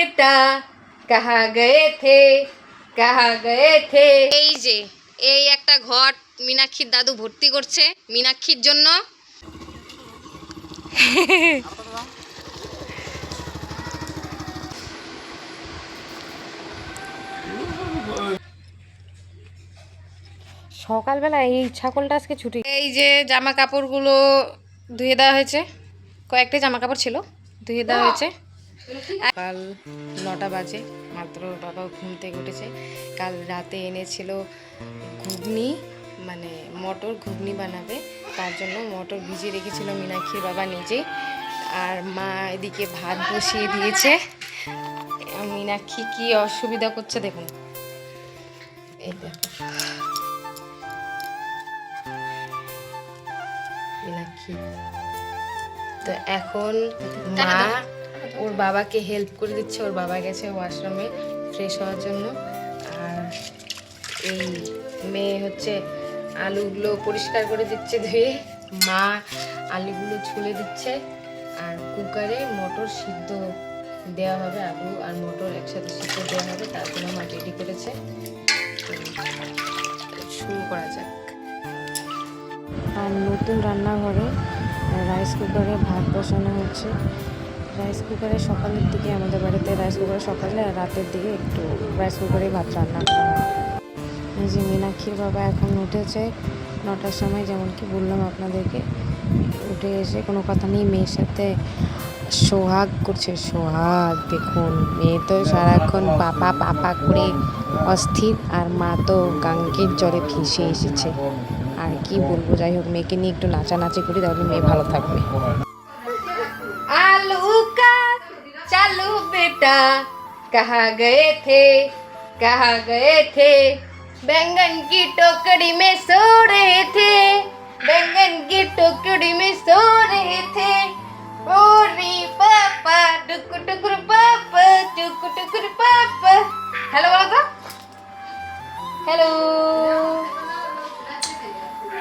बेटा कहाँ गए थे कहाँ गए थे। এই যে এই একটা ঘট মীনাক্ষীর দাদু ভর্তি করছে মীনাক্ষীর জন্য। সকালবেলা এই ছাগলটা আজকে ছুটি। এই যে জামা কাপড়গুলো ধুয়ে দেওয়া হয়েছে, কয়েকটা জামা কাপড় ছিল ধুয়ে দেওয়া হয়েছে। কাল 9টা বাজে মাত্র বাবা ঘুম থেকে উঠেছে। কাল রাতে এনেছিল ঘুগনি, মানে মটর ঘুগনি বানাবে, তার জন্য মটর ভিজিয়ে রেখেছিল মীনাক্ষীর বাবা নিজে। আর মা এদিকে ভাত বসিয়ে দিয়েছে। মীনাক্ষী কি অসুবিধা করছে দেখুন, এই দেখো মীনাক্ষী। তো এখন মা ওর বাবাকে হেল্প করে দিচ্ছে, ওর বাবা গেছে ওয়াশরুমে ফ্রেশ হওয়ার জন্য। আর এই মেয়ে হচ্ছে আলুগুলো পরিষ্কার করে দিচ্ছে ধুয়ে, মা আলুগুলো ছুলে দিচ্ছে। আর কুকারে মটর সিদ্ধ দেওয়া হবে, আলু আর মটর একসাথে সিদ্ধ দেওয়া হবে, তার জন্য মা রেডি করেছে। শুরু করা যাক। আর নতুন রান্নাঘরে রাইস কুকারে ভাত বসানো হচ্ছে। রাইস কুকারে সকালের দিকে আমাদের বাড়িতে রাইস কুকারে সকালে আর রাতের দিকে একটু রাইস কুকারে ভাত রান্না করা হয়। এই যে মীনাক্ষীর বাবা এখন উঠেছে 9টার সময়, যেমন কি বললাম আপনাদেরকে। উঠে এসে কোনো কথা নেই, মেয়ের সাথে সোহাগ করছে। সোহাগ দেখুন, মেয়ে তো সারাক্ষণ পাপা পাপা করে অস্থির, আর মা তো গাঙ্গের জলে ভেসে এসেছে। আর কি বলবো, যাই হোক মেয়েকে নিয়ে একটু নাচানাচি করি, তাহলে মেয়ে ভালো থাকবে। आलू का चालू बेटा कहाँ गए थे बैंगन की टोकरी में सो रहे थे बैंगन की टोकरी में सो रहे थे ओरी पापा टुकुर टुकुर पापा टुकुर टुकुर पापा। हेलो बोलो तो, हेलो।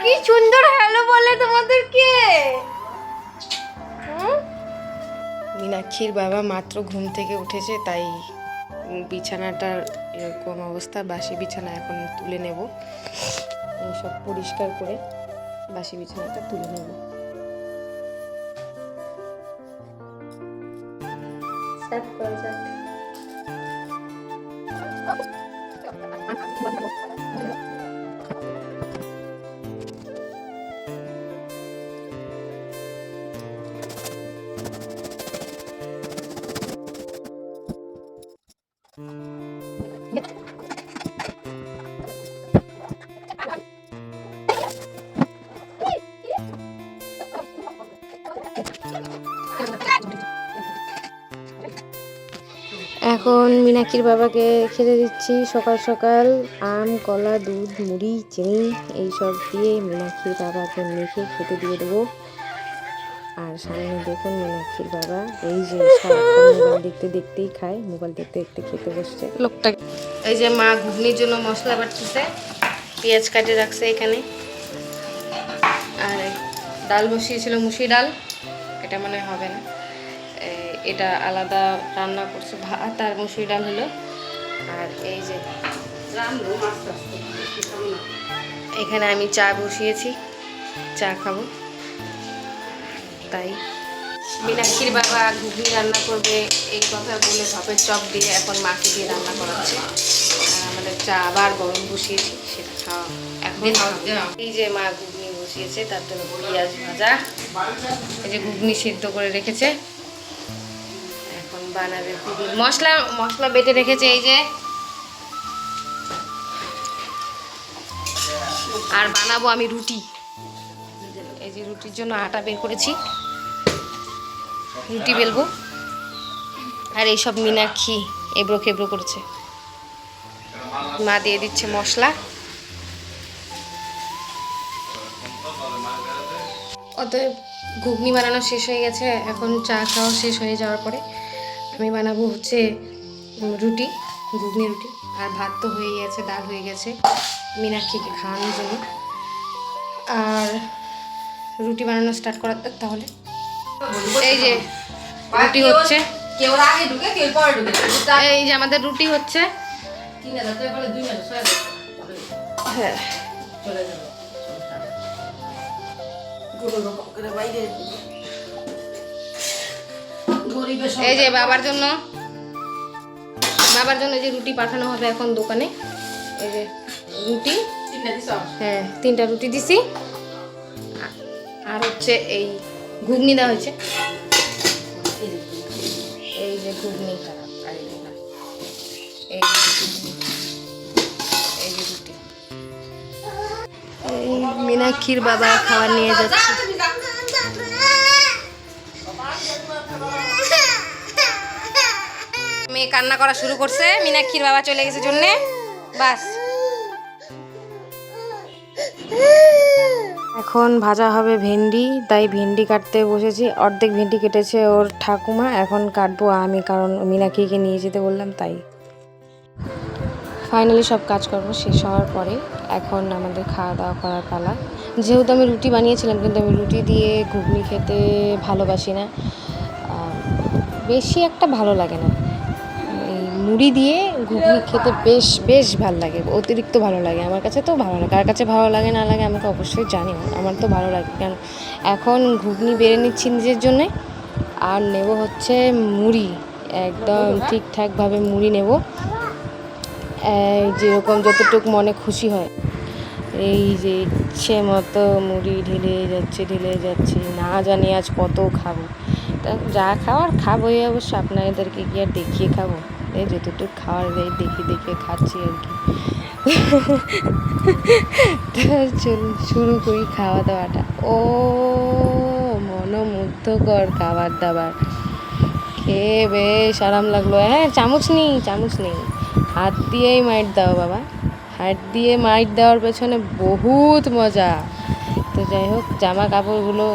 কি সুন্দর হ্যালো বলে তোমাদেরকে। মীনাক্ষীর বাবা মাত্র ঘুম থেকে উঠেছে, তাই বিছানাটার এরকম অবস্থা। বাসি বিছানা এখন তুলে নেব, সব পরিষ্কার করে বাসি বিছানাটা তুলে নেব। স্টার্ট করা যাক। এখন মীনাক্ষীর বাবাকে খেতে দিচ্ছি সকাল সকাল আম, কলা, দুধ, মুড়ি, চিনি এইসব দিয়ে মীনাক্ষীর বাবাকে মেখে খেতে দিয়ে দেবো। আর সামনে দেখুন মীনাক্ষীর বাবা এই যে সারাক্ষণ মোবাইল দেখতে দেখতেই খায়, মোবাইল দেখতে দেখতে খেতে বসছে লোকটা। এই যে মা ঘুগনির জন্য মশলা বাটতেছে, পেঁয়াজ কাটে রাখছে এখানে। আর ডাল বসিয়েছিল মুসুরি ডাল, এটা মনে হবে না, এটা আলাদা রান্না করছে, ভাত আর মুসুরি ডাল হলো। আর এই যে এখানে আমি চা বসিয়েছি, চা খাবো। তাই মীনাক্ষীর বাবা ঘুগনি রান্না করবে এই কথা বলে ভাপের চপ দিয়ে এখন মাকে দিয়ে রান্না করাচ্ছে। আর আমাদের চা আবার গরম বসিয়েছি, সেটা খাওয়া এখন। এই যে মা ঘুগনি বসিয়েছে, তার জন্য পেঁয়াজ ভাজা, এই যে ঘুগনি সিদ্ধ করে রেখেছে, এখন বানাবে ঘুগনি। মশলা বেটে রেখেছে এই যে। আর বানাবো আমি রুটি, এই যে রুটির জন্য আটা বের করেছি, রুটি বেলবো। আর এইসব মীনাক্ষী এবড়ো খেবড়ো করছে, মা দিয়ে দিচ্ছে মশলা। অতএব ঘুগনি বানানো শেষ হয়ে গেছে, এখন চা খাওয়া শেষ হয়ে যাওয়ার পরে আমি বানাবো হচ্ছে রুটি, ঘুগনি রুটি। আর ভাত তো হয়ে গেছে, ডাল হয়ে গেছে মীনাক্ষীকে খাওয়ানোর জন্য। আর রুটি বানানো স্টার্ট করা তাহলে। এই যে রুটি হচ্ছে, কেউ আগে ঢুকে কেউ পরে ঢুকে। এই যে আমাদের রুটি হচ্ছে। 3000 টাকা বলে 2 মাস হয়ে গেছে। হ্যাঁ চলে যাবো। গুলো রকম করে বাইরে। গরিবের এই যে বাবার জন্য যে রুটি পাঠানো হবে এখন দোকানে। এই যে রুটি 3টা দিছ। হ্যাঁ 3টা রুটি দিছি। আর হচ্ছে এই ঘুগনি দেওয়া হয়েছে। এই যে ঘুগনি আর এই যে রুটি। এই মীনাক্ষীর বাবা খাবার নিয়ে যাচ্ছে। মেয়ে কান্না করা শুরু করছে, মীনাক্ষীর বাবা চলে গেছে জন্যে। বাস এখন ভাজা হবে ভেন্ডি, তাই ভেন্ডি কাটতে বসেছি। অর্ধেক ভেন্ডি কেটেছে ওর ঠাকুমা, এখন কাটবো আমি, কারণ মীনাক্ষীকে নিয়ে যেতে বললাম তাই। ফাইনালি সব কাজকর্ম শেষ হওয়ার পরে এখন আমাদের খাওয়া দাওয়া করার পালা। যেহেতু আমি রুটি বানিয়েছিলাম, কিন্তু আমি রুটি দিয়ে ঘুগনি খেতে ভালোবাসি না, বেশি একটা ভালো লাগে না। এই মুড়ি দিয়ে ঘুগনি খেতে বেশ ভালো লাগে, অতিরিক্ত ভালো লাগে আমার কাছে। তো ভালো লাগে, কার কাছে ভালো লাগে না লাগে আমাকে অবশ্যই জানি না, আমার তো ভালো লাগে। কেন এখন ঘুগনি বেড়ে নিচ্ছি নিজের জন্যে, আর নেব হচ্ছে মুড়ি, একদম ঠিকঠাকভাবে মুড়ি নেব, যেরকম যতটুকু মনে খুশি হয়। এই যে ইচ্ছে মতো মুড়ি ঢেলে যাচ্ছি, না জানি আজ কত খাবো। তা যা খাওয়ার খাবোই, অবশ্য আপনাদেরকে কি আর দেখিয়ে খাবো, এই যতটুকু খাওয়ার দেখে খাচ্ছি আর কি। চলুন শুরু করি খাওয়া দাওয়াটা। ও মনোমুগ্ধকর খাবার দাবার, খেয়ে বেশ আরাম লাগলো। হ্যাঁ চামচ নেই, হাত দিয়েই মাইট দাও বাবা, হাত দিয়ে মাইট দেওয়ার পেছনে বহুত মজা। তো যাই হোক, জামা কাপড়গুলো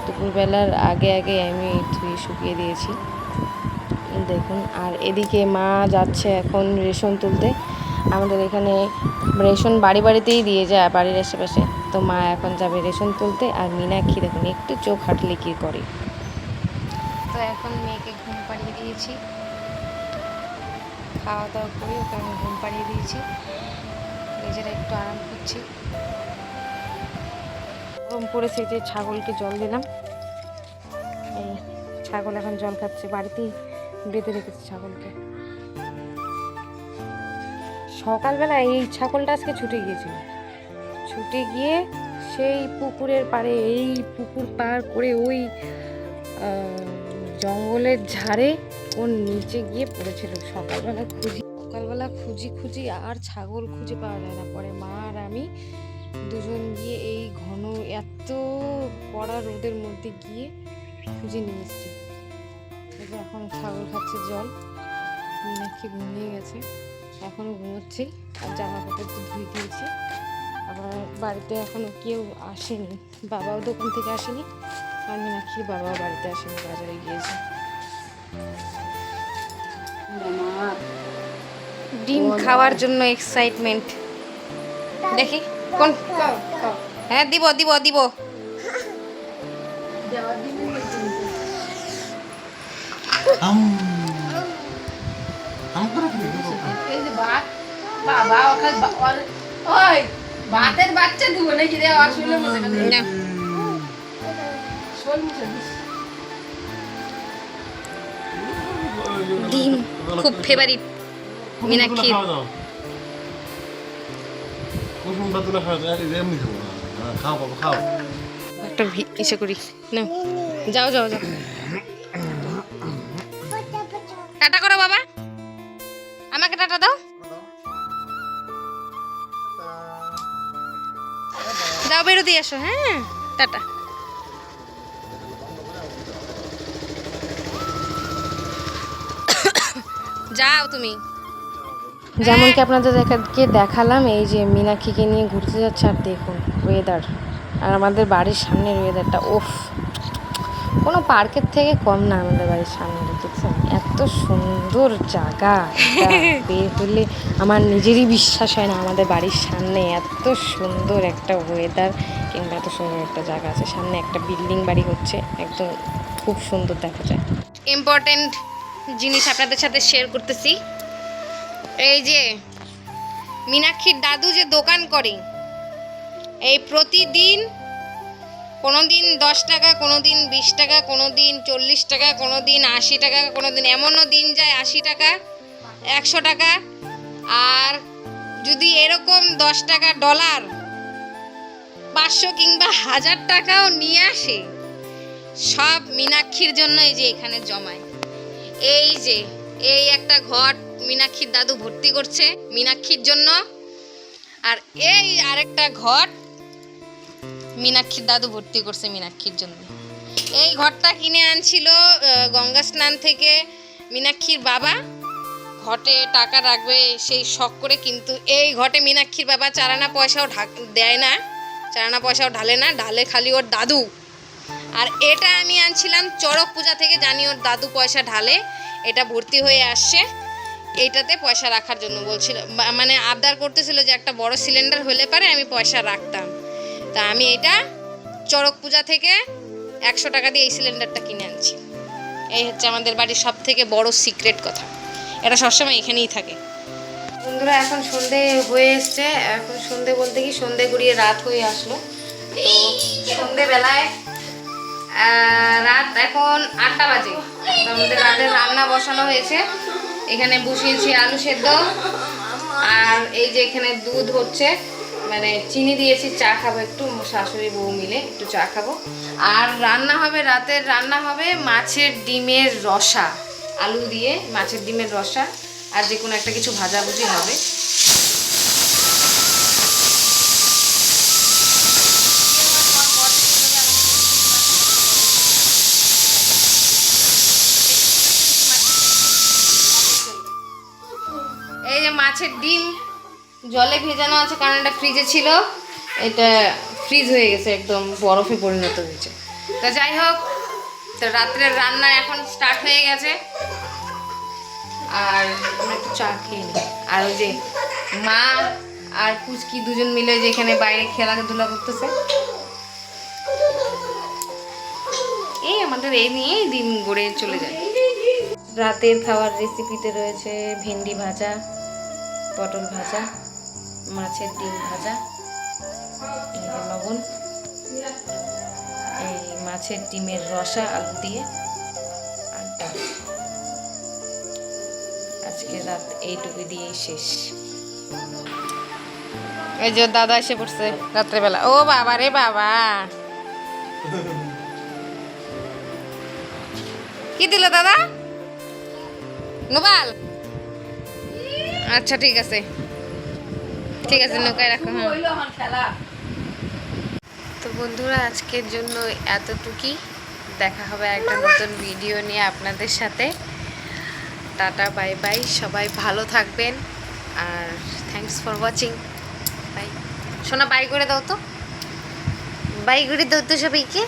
দুপুরবেলার আগে আমি শুকিয়ে দিয়েছি দেখুন। আর এদিকে মা যাচ্ছে এখন রেশন তুলতে। আমাদের এখানে রেশন বাড়িতেই দিয়ে যায়, বাড়ির আশেপাশে। তো মা এখন যাবে রেশন তুলতে। আর মীনাক্ষী দেখুন একটু চোখ হাঁটলে কি করে। তো এখন মেয়েকে ঘুম পাড়িয়ে দিয়েছি, খাওয়া দাওয়া করে ওকে আমি ঘুম পাড়িয়ে দিয়েছি, নিজেরা একটু আরাম করছি। গরম পড়েছে, যে ছাগলকে জল দিলাম, এই ছাগল এখন জল খাচ্ছে, বাড়িতেই বেঁধে রেখেছি ছাগলকে। সকালবেলা এই ছাগলটা আজকে ছুটে গিয়ে সেই পুকুরের পাড়ে, এই পুকুর পার করে ওই জঙ্গলের ঝাড়ে ওর নিচে গিয়ে পড়েছিল। সকালবেলা খুঁজি আর ছাগল খুঁজে পাওয়া যায় না। পরে মা আর আমি দুজন গিয়ে এই ঘন এত কড়া রোদের মধ্যে গিয়ে খুঁজে নিয়ে এসেছি। এখন ছাগল খাচ্ছে জল। মীনাক্ষী ঘুমিয়ে গেছে, এখনও ঘুমোচ্ছি। আর জামা কাপড় তো ধুয়ে দিয়েছি। আবার বাড়িতে এখনও কেউ আসেনি, বাবাও দোকান থেকে আসেনি, আর মীনাক্ষীর বাবাও বাড়িতে আসেনি, বাজারে গিয়েছে। ডিম খাওয়ার জন্য এক্সাইটমেন্ট। দেখি কোন, হ্যাঁ দিব ভাতের বাচ্চা দিব নাকি রে? আসলে ডিম খুব ফেভারিট মীনাক্ষীর। একটা ইসে করি না, যাও টাটা করো বাবা, আমাকে টাটা দাও, যাও বেরো দিয়ে এসো। হ্যাঁ টাটা। যাও তুমি। যেমনকি আপনাদেরকে দেখালাম, এই যে মীনাক্ষীকে নিয়ে ঘুরতে যাচ্ছে। আর দেখুন ওয়েদার, আর আমাদের বাড়ির সামনের ওয়েদারটা, কোনো পার্কের থেকে কম না আমাদের বাড়ির সামনে। দেখছেন এত সুন্দর জায়গা, বের হলে আমার নিজেরই বিশ্বাস হয় না আমাদের বাড়ির সামনে এত সুন্দর একটা ওয়েদার কিংবা এত সুন্দর একটা জায়গা আছে। সামনে একটা বিল্ডিং বাড়ি হচ্ছে, একদম খুব সুন্দর দেখা যায়। ইম্পর্টেন্ট জিনিস আপনাদের সাথে শেয়ার করতেছি। এই যে মীনাক্ষীর দাদু যে দোকান করে, এই প্রতিদিন কোনো দিন 10 টাকা, কোনো দিন 20 টাকা, কোনো দিন 40 টাকা, কোনো দিন 80 টাকা, কোনো দিন এমনও দিন যায় 80 টাকা, 100 টাকা। আর যদি এরকম 10 টাকা ডলার 500 কিংবা 1000 টাকাও নিয়ে আসে, সব মীনাক্ষীর জন্য এই যে এখানে জমায়। এই যে এই একটা ঘট মীনাক্ষীর দাদু ভর্তি করছে মীনাক্ষীর জন্য, আর এই আরেকটা ঘট মীনাক্ষীর দাদু ভর্তি করছে মীনাক্ষীর জন্য। এই ঘরটা কিনে আনছিল গঙ্গা স্নান থেকে মীনাক্ষীর বাবা, ঘটে টাকা রাখবে সেই শখ করে, কিন্তু এই ঘটে মীনাক্ষীর বাবা চারানা পয়সাও দেয় না, চারানা পয়সাও ঢালে না, ঢালে খালি ওর দাদু। আর এটা আমি আনছিলাম চড়ক পূজা থেকে, জানি ওর দাদু পয়সা ঢালে, এটা ভর্তি হয়ে আসছে, এইটাতে পয়সা রাখার জন্য বলছিল, মানে আবদার করতেছিল যে একটা বড় সিলিন্ডার হলে পারে আমি পয়সা রাখতাম। তা আমি এটা চড়ক পূজা থেকে 100 টাকা দিয়ে এই সিলিন্ডারটা কিনে আনছি। এই হচ্ছে আমাদের বাড়ির সব থেকে বড় সিক্রেট কথা, এটা সবসময় এখানেই থাকে। বন্ধুরা এখন সন্ধে হয়ে এসছে, এখন সন্ধে বলতে কি সন্ধে গড়িয়ে রাত হয়ে আসলো। তো সন্ধেবেলায় রাত এখন 8টা বাজে, তো আমাদের রাতের রান্না বসানো হয়েছে। এখানে বসিয়েছি আলু সেদ্ধ, আর এই যে এখানে দুধ হচ্ছে, মানে চিনি দিয়েছি, চা খাবো একটু, শাশুড়ি বউ মিলে একটু চা খাবো। আর রান্না হবে, রাতের রান্না হবে মাছের ডিমের রসা, আলু দিয়ে মাছের ডিমের রসা, আর যে কোনো একটা কিছু ভাজাভুজি হবে। এই যে মাছের ডিম জলে ভেজানো আছে, কারণ এটা ফ্রিজে ছিল, এটা ফ্রিজ হয়ে গেছে, একদম বরফে পরিণত হয়েছে। তো যাই হোক, তো রাত্রের রান্না এখন স্টার্ট হয়ে গেছে, আর আমরা একটু চা খেয়ে নিই। আর ওই যে মা আর পুচকি দুজন মিলে যেখানে বাইরে খেলাধুলা করতেছে, এই আমাদের এই নিয়েই দিন গড়ে চলে যায়। রাতের খাওয়ার রেসিপিতে রয়েছে ভেন্ডি ভাজা, পটল ভাজা, মাছের ডিম ভাজা, এই যে লবণ, এই মাছের ডিমের রসা আলু দিয়ে, আর ডাল। আজকে রাত এইটুকু দিয়েই শেষ। এই যে দাদা এসে পড়ছে রাত্রেবেলা। ও বাবা রে বাবা, কি দিল দাদা? নোবাল? আচ্ছা ঠিক আছে, ঠিক আছে, নৌকায় রাখো। হ্যাঁ, তো বন্ধুরা আজকের জন্য এতটুকুই, দেখা হবে একটা নতুন ভিডিও নিয়ে আপনাদের সাথে। টাটা, বাই বাই, সবাই ভালো থাকবেন, আর থ্যাঙ্কস ফর ওয়াচিং। বাই। সোনা বাই করে দাও তো, বাই করে দাও তো সবাইকে।